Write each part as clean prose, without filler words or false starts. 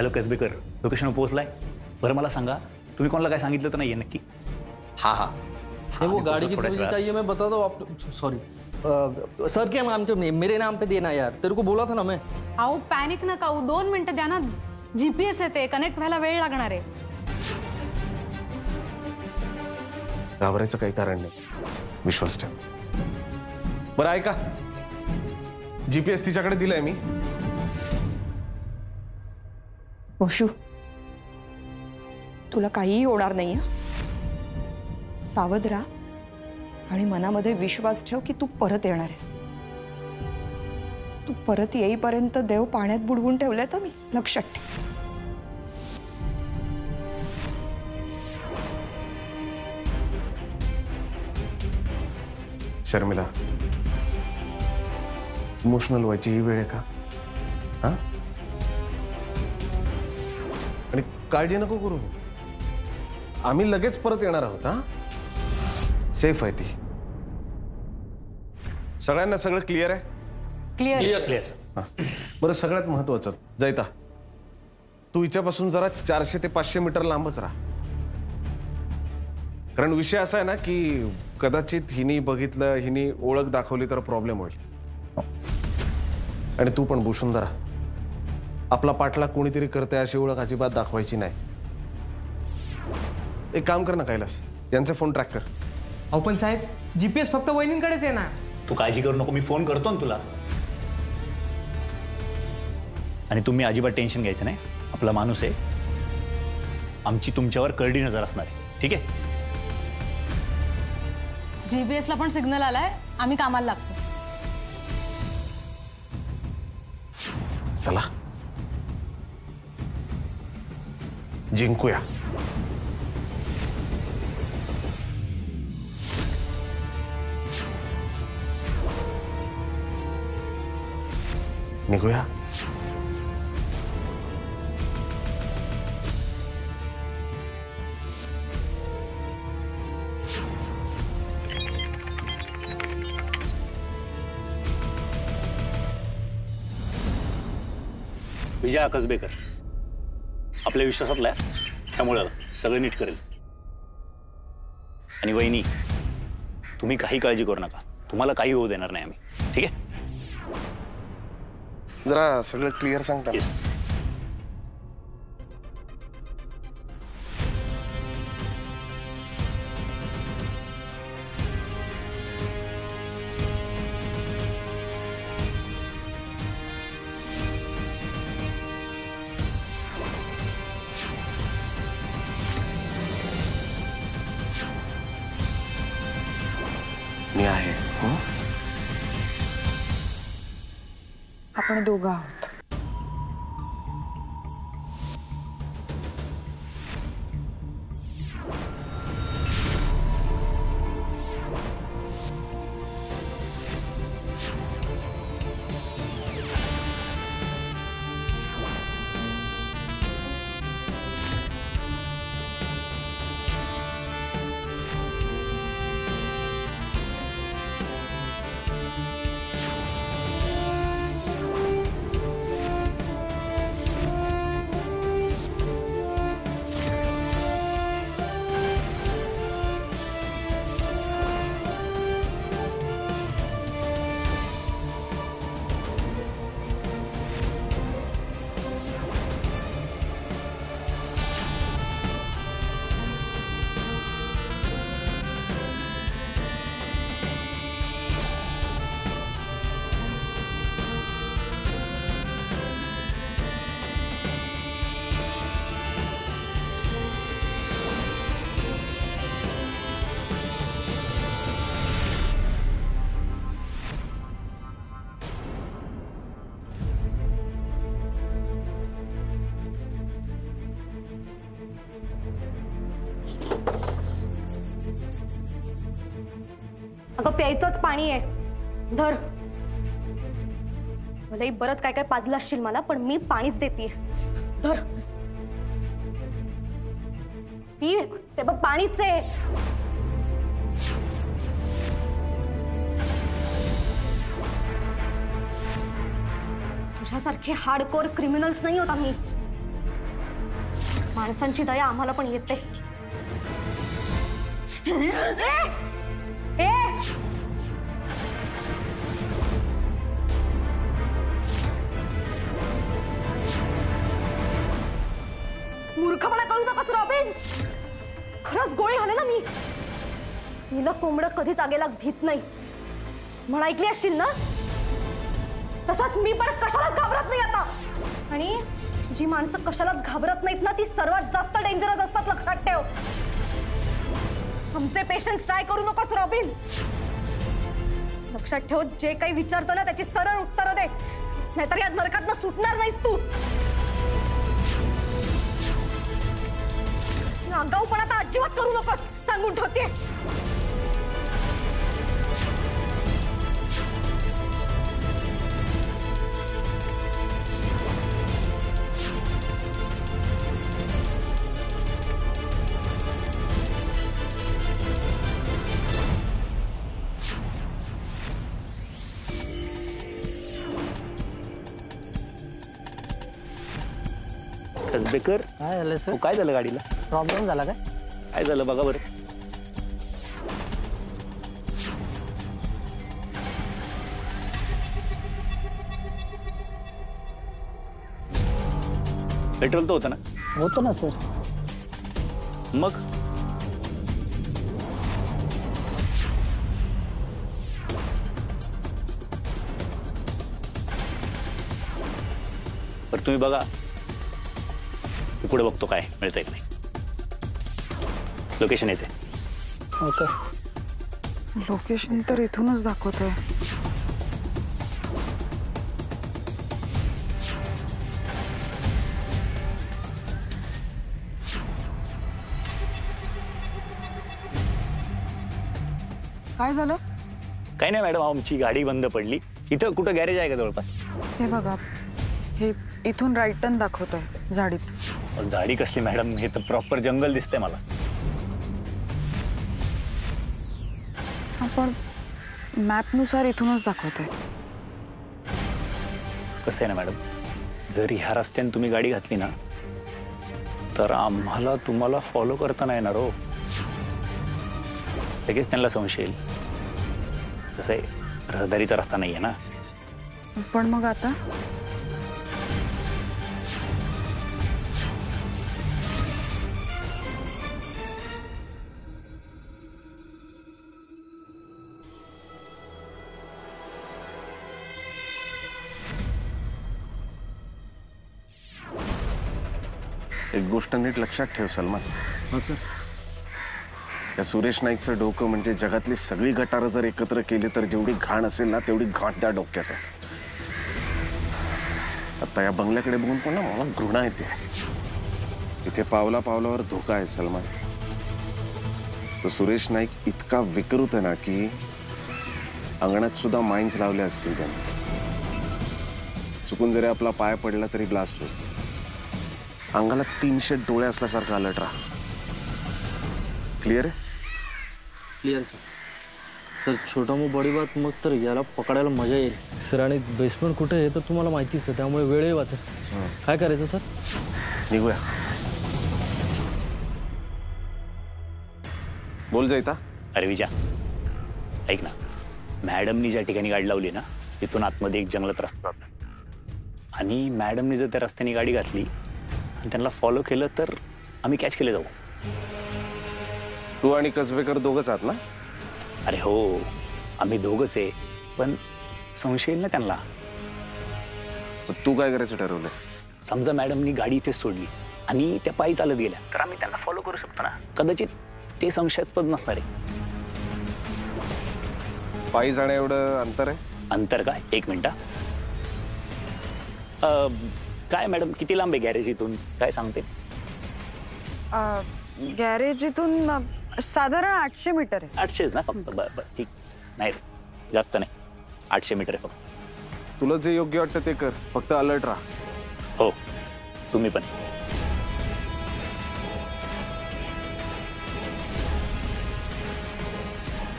Hello Kasbekar, लोकेशनवर पोहोचलाय? बरं मला सांगा, तुम्ही कोणाला काय सांगितलं तर नाहीये नक्की? हाँ हाँ वो गाड़ी की मुझे चाहिए, मैं बता दो आप। सॉरी सर के नाम पे, मेरे नाम पे देना यार, तेरे को बोला था ना मैं। अहो पॅनिक नका होऊ, 2 मिनिटं द्या ना, जीपीएस येते, कनेक्ट व्हायला वेळ लागणार आहे. घाबरायचं काही कारण नाही, विश्वास ठेव. बरं ऐका, जीपीएस तिच्याकडे दिलाय मी. वशू, तुला काहीही होणार नाही. सावध राहा आणि मनामध्ये विश्वास ठेव की तू परत येणार आहेस. तू परत येईपर्यंत देव पाण्यात बुडवून ठेवलंय तर मी, लक्षात ठेव. शर्मिला, इमोशनल व्हायची ही वेळ आहे का? हा? आणि काळजी नको करू, आम्ही लगेच परत येणार आहोत. हा, सेफ आहे ती. सगळ्यांना सगळं क्लिअर आहे? क्लिअर. बरं, सगळ्यात महत्वाचं जैता, तू हिच्यापासून जरा 400 ते 500 मीटर लांबच राहा. कारण विषय असा आहे ना की कदाचित हिनी बघितलं, हिनी ओळख दाखवली तर प्रॉब्लेम होईल. आणि तू पण भूषुंदरा, आपला पाठला कोणीतरी करते अशी ओळख अजिबात दाखवायची नाही. एक काम कर ना कैलास, यांचे फोन ट्रॅक कर. अहो पण साहेब, जीपीएस फक्त वहिनींकडेच आहे ना. तू काळजी करू नको, मी फोन करतो ना तुला. आणि तुम्ही अजिबात टेन्शन घ्यायचं नाही, आपला माणूस आहे, आमची तुमच्यावर करडी नजर असणार आहे. ठीक आहे? जीपीएस ला पण सिग्नल आलाय, आम्ही कामाला लागतो. चला जिंकूया. निघूया. विजया कसबेकर आपल्या विश्वासातला आहे, त्यामुळं सगळं नीट करेल. आणि वहिनी, तुम्ही काही काळजी करू नका, तुम्हाला काही होऊ देणार नाही आम्ही. ठीक आहे? जरा सगळं क्लिअर सांगता? येस. मी आहे. आपण दोघं आहोत. अगं प्यायचंच पाणी आहे, धर. मलाही बरंच काय काय पाजलं असशील मला, पण मी पाणीच देते. धर, पी. ते बघ पाणीच आहे. तुझ्यासारखे हार्डकोर क्रिमिनल्स नाही होत आम्ही. माणसांची दया आम्हाला पण येते. ए! मूर्खपणा करू नकास रॉबिन. खरंच गोळी घाले ना मी. हिला कोंबडं कधीच आगेला भीत नाही म्हणा ऐकली असशील ना. तसंच मी पण कशालाच घाबरत नाही आता. आणि जी माणसं कशालाच घाबरत नाहीत ना ती सर्वात जास्त डेंजरस असतात, लक्षात ठेव. आमचे पेशन्स ट्राय करू नकोस रॉबिन. लक्षात ठेव, जे काही विचारतो ना त्याची सरळ उत्तरं दे, नाहीतर या नरकातनं सुटणार नाहीस तू. आगाऊपणा आता अजिबात करू नकोस, सांगून ठेवते. कसबेकर, काय झालं सर? काय झालं गाडीला? प्रॉब्लेम झाला काय? काय झालं बघा बरं. पेट्रोल तर होतं ना? होतं ना सर. मग पर तुम्ही बघा, मी पुढे बघतो काय मिळतंय का नाही. लोकेशन यायचंय. ओके. लोकेशन तर इथूनच दाखवतंय. काय झालं? काही नाही मॅडम, आमची गाडी बंद पडली. इथं कुठं गॅरेज आहे का जवळपास? हे बघा, हे इथून राईट टर्न दाखवतंय झाडीत. झाडी कसली मॅडम, हे तर प्रॉपर जंगल दिसतंय मला. आपण मॅपनुसार इथूनच दाखवतोय. कसं आहे ना मॅडम, जर ह्या रस्त्याने तुम्ही गाडी घातली ना तर आम्हाला तुम्हाला फॉलो करता नाही येणार हो. लगेच त्यांना संशय येईल. कसं आहे, रहदारीचा रस्ता नाही आहे ना. पण मग आता एक गोष्ट नीट लक्षात ठेव सलमान. या सुरेश नाईकचं डोकं म्हणजे जगातली सगळी गटारं जर एकत्र केली तर जेवढी घाण असेल ना तेवढी घाण त्या डोक्यात आहे. आता या बंगल्याकडे बघून पण ना मला घृणा येते. इथे पावला पावलावर धोका आहे सलमान. तो सुरेश नाईक इतका विकृत आहे ना की अंगणात सुद्धा माइन्स लावले असतील त्याने. चुकून जरी आपला पाय पडला तरी ब्लास्ट होईल. अंगाला 300 डोळे असल्यासारखं अलर्ट राहा. क्लिअर आहे? Clear sir. सर छोटा मग बडी बात, मग तर याला पकडायला मजा येईल सर. आणि बेसमेंट कुठे आहे तर तुम्हाला माहितीच आहे, त्यामुळे वेळही वाचेल. काय करायचं सर? निघूया. बोल जायता. अरे विजा, ऐक ना, मॅडमनी ज्या ठिकाणी गाडी लावली ना तिथून आतमध्ये एक जंगलात रस्ता जातो. आणि मॅडमनी जर त्या रस्त्याने गाडी घातली आणि त्यांना फॉलो केलं तर आम्ही कॅच केले जाऊ. तू आणि कसबेकर दोघंच आहात ना? अरे हो, आम्ही दोघंच आहे, पण संशय येईल ना त्यांना. तू काय करायचं ठरवलंय? समजा मॅडमनी गाडी इथेच सोडली आणि त्या पायी चालत गेल्या तर आम्ही त्यांना फॉलो करू शकतो ना. कदाचित ते संशयास्पद नसणार आहे. पायी जाण्या एवढं अंतर आहे? अंतर काय, 1 मिनिट. काय मॅडम, किती लांब आहे गॅरेज इथून, काय सांगते? गॅरेज इथून साधारण 800 मीटर आहे. 800 ना फक्त? बरं बरं, ठीक. नाही जास्त नाही, 800 मीटर आहे फक्त. तुला जे योग्य वाटतं ते कर, फक्त अलर्ट राहा. हो, तुम्ही पण.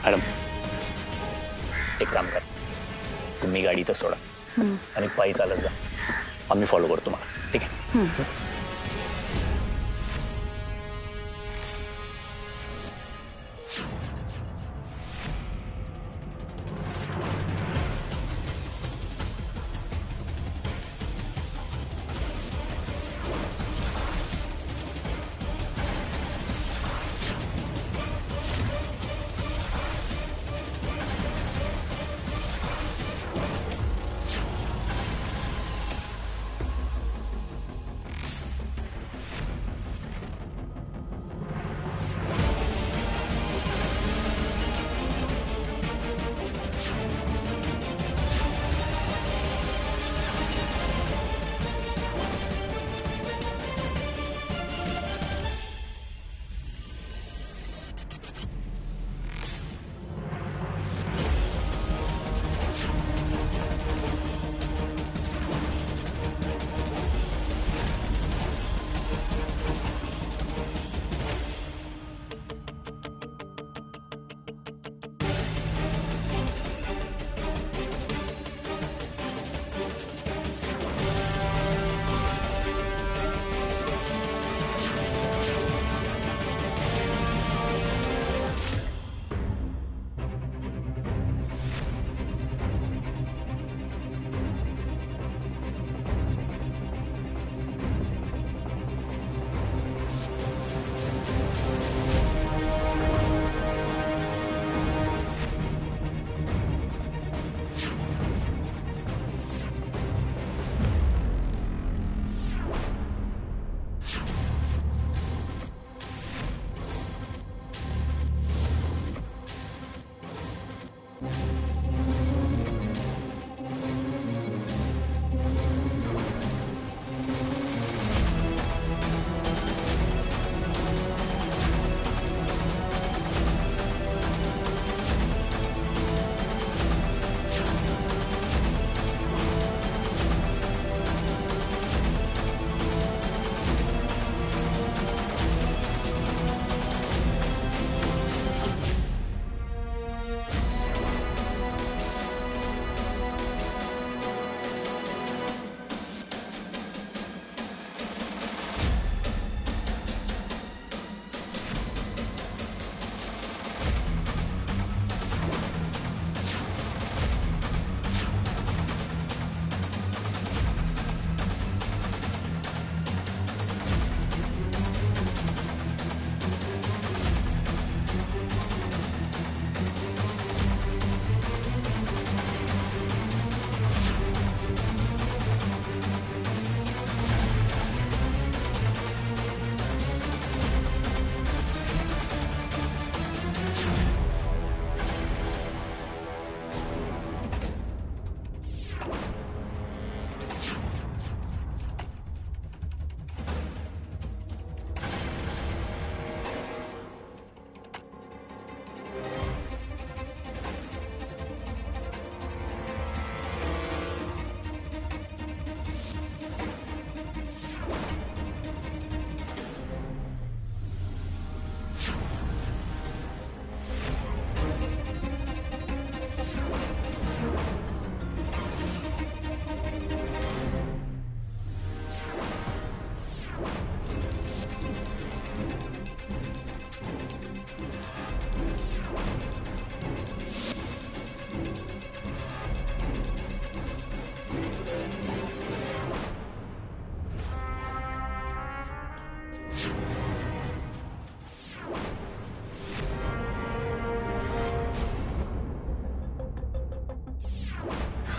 मॅडम एक काम करा, तुम्ही गाडी इथं सोडा आणि पायी चालत जा. आम्ही फॉलो करतो तुम्हाला, ठीक आहे?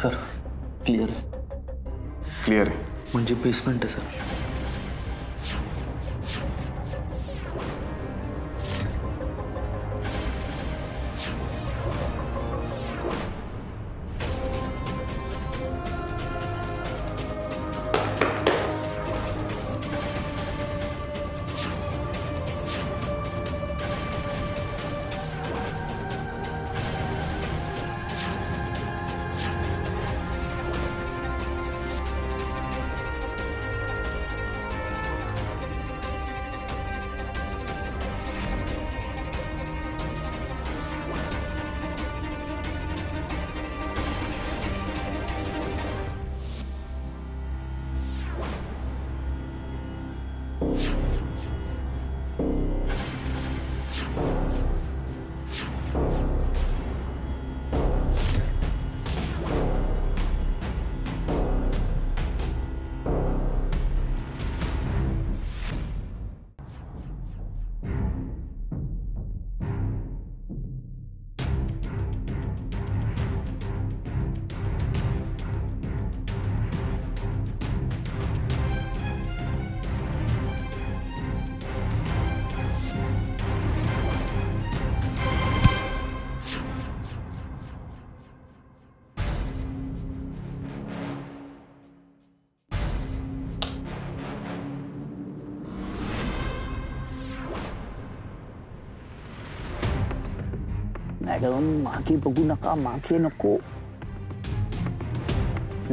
सर क्लिअर आहे. क्लिअर आहे. म्हणजे बेसमेंट आहे सर. मॅडम मागे बघू नका, मागे नको.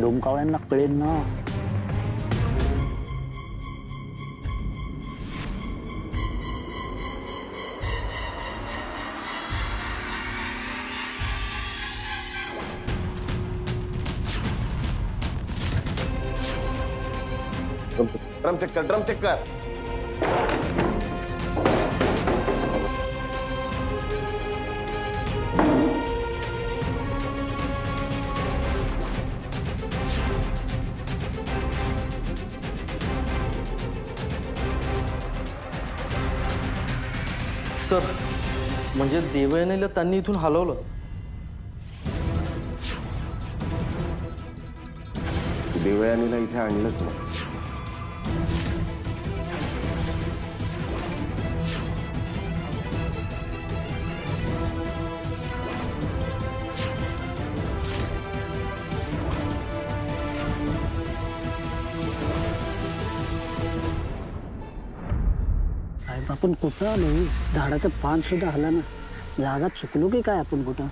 डोमकावळ्यांना कळेल ना. ड्रम चेक कर, ड्रम चेक कर. सर म्हणजे देवयानीला त्यांनी इथून हलवलं. देवयानीला इथे आणलंच ना. साहेब आपण कुठं आलो? झाडाचं पान सुद्धा हला ना. जागा चुकलो की काय आपण कुठं?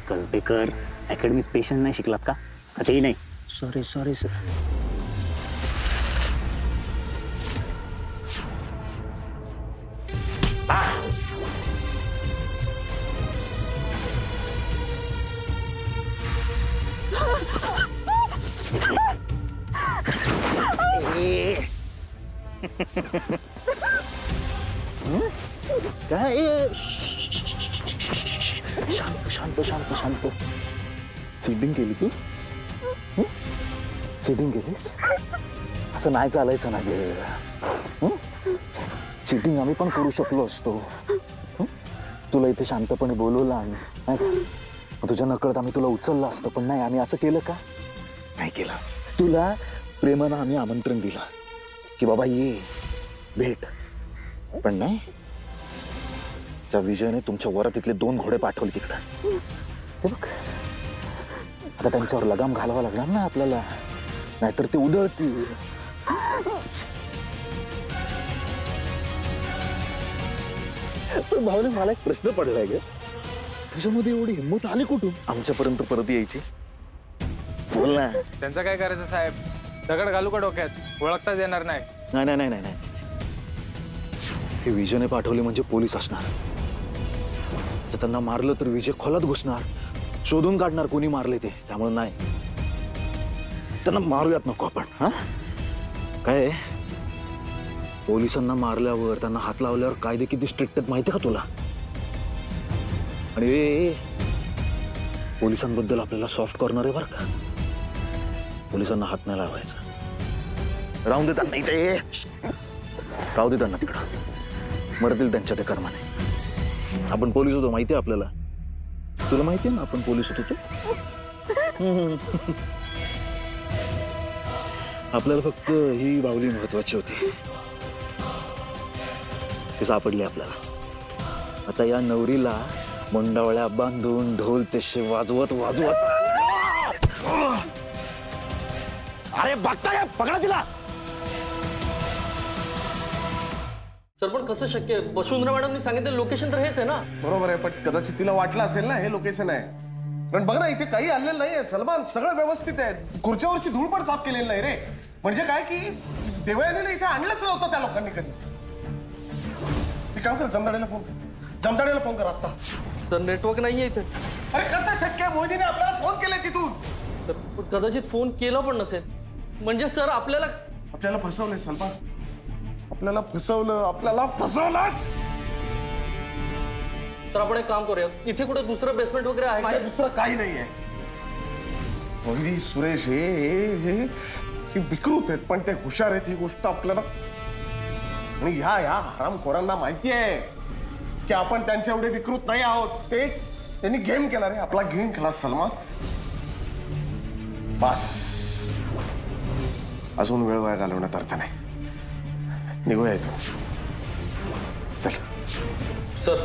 कसबेकर अकॅडमीत पेशन्स नाही शिकलात का? तेही नाही. Sorry sorry sir. काय शांत शांत शांत शांत. चीटिंग केली तू? चीटिंग केलीस? असं नाही चालायचं ना गे. चीटिंग आम्ही पण करू शकलो असतो. तुला इथे शांतपणे बोलवलं आम्ही, नाही का? तुझ्या नकळत आम्ही तुला उचललं असतं, पण नाही, आम्ही असं केलं का? नाही केलं. तुला प्रेमानं आम्ही आमंत्रण दिलं की बाबा ये भेट, पण नाही. त्या विजयने तुमच्या वरातीतले 2 घोडे पाठवले तिकडं. ते बघ आता त्यांच्यावर लगाम घालावा लागणार ना आपल्याला, नाहीतर ते उधळतील. पण भावने मला एक प्रश्न पडलाय ग, तुझ्यामध्ये एवढी हिंमत आली कुठून आमच्यापर्यंत परत यायची? बोल ना. त्यांचं काय करायचं साहेब? दगड घालू का डोक्यात? ओळखताच येणार नाही. नाही नाही नाही नाही, ते विजयने पाठवले म्हणजे पोलीस असणार. जर त्यांना मारलं तर विजय खोलात घुसणार, शोधून काढणार कोणी मारले ते. त्यामुळे नाही, त्यांना मारूयात नको आपण. हा काय पोलिसांना मारल्यावर, त्यांना हात लावल्यावर कायदे किती स्ट्रिक्ट आहेत माहिती का तुला? आणि पोलिसांबद्दल आपल्याला सॉफ्ट कॉर्नर आहे बरं का. पोलिसांना हात नाही लावायचा. राहून दे त्यांना इथे, राहू दे त्यांना तिकडं, मरतील त्यांच्या ते कर्माने. आपण पोलीस होतो माहिती आहे आपल्याला. तुला माहिती आहे ना आपण पोलीस होतो ते? आपल्याला फक्त ही बाहुली महत्वाची होती, ती सापडली आपल्याला. आता या नवरीला मुंडावळ्या बांधून ढोल तेशे वाजवत वाजवत, अरे बघता काय, पकडा तिला. सर पण कसं शक्य आहे? वसुंधरा मॅडमनी सांगितलं लोकेशन तर हेच आहे ना. बरोबर आहे, पण कदाचित तिला वाटलं असेल ना हे लोकेशन आहे. पण बघ ना, इथे काही आलेलं नाहीये सलमान, सगळं व्यवस्थित आहे. खुर्च्यावरची धूळ पण साफ केलेली नाही रे. म्हणजे काय की देवयानीला इथे आणलंच नव्हतं त्या लोकांनी कधीच. एक काम कर, जमदाड्याला फोन कर, जमदाड्याला फोन कर आता. सर नेटवर्क नाहीये इथे. अरे कसं शक्य आहे? मोदीने आपल्याला फोन केले तिथून. सर पण कदाचित फोन केला पण नसेल. म्हणजे सर आपल्याला फसवलंय सलमान, आपल्याला फसवलं. सर आपण एक काम करूया, इथे कुठे दुसरं बेसमेंट वगैरे आहे का? दुसरं काही नाहीये. मोहिनी, सुरेश हे विकृत आहेत, पण ते हुशार आहेत ही गोष्ट आपल्याला. आणि ह्या हरामखोरांना माहिती आहे की आपण त्यांच्या एवढे विकृत नाही आहोत. त्यांनी गेम केला रे, आपला गेम केला सलमान. बस, अजून वेळ वाया घालवण्यात अर्थ नाही. निघूया इथून, चल. सर